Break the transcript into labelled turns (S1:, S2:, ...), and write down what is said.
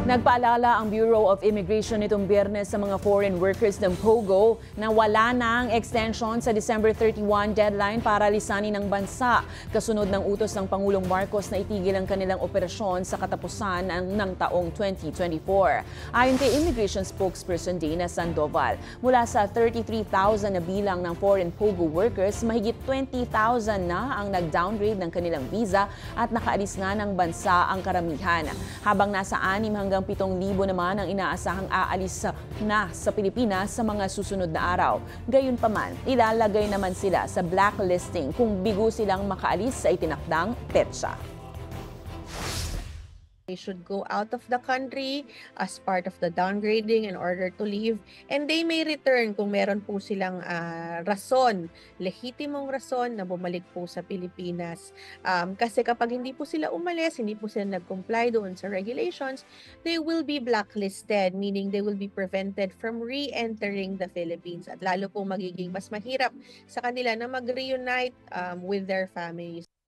S1: Nagpaalala ang Bureau of Immigration nitong Biyernes sa mga foreign workers ng POGO na wala ng extension sa December 31 deadline para lisanin ng bansa. Kasunod ng utos ng Pangulong Marcos na itigil ang kanilang operasyon sa katapusan ng taong 2024. Ayon kay Immigration spokesperson Dana Sandoval, mula sa 33,000 na bilang ng foreign POGO workers, mahigit 20,000 na ang nag-downgrade ng kanilang visa at nakaalis na ng bansa ang karamihan. Habang nasa 6 hanggang 7,000 naman ang inaasahang aalis na sa Pilipinas sa mga susunod na araw. Gayunpaman, ilalagay naman sila sa blacklisting kung bigo silang makaalis sa itinakdang petsa.
S2: They should go out of the country as part of the downgrading in order to leave, and they may return kung meron po silang rason, lehitimong rason na bumalik po sa Pilipinas. Kasi kapag hindi po sila umalis, hindi po sila nag-comply doon sa regulations, they will be blacklisted, meaning they will be prevented from re-entering the Philippines, at lalo po magiging mas mahirap sa kanila na mag-reunite with their families.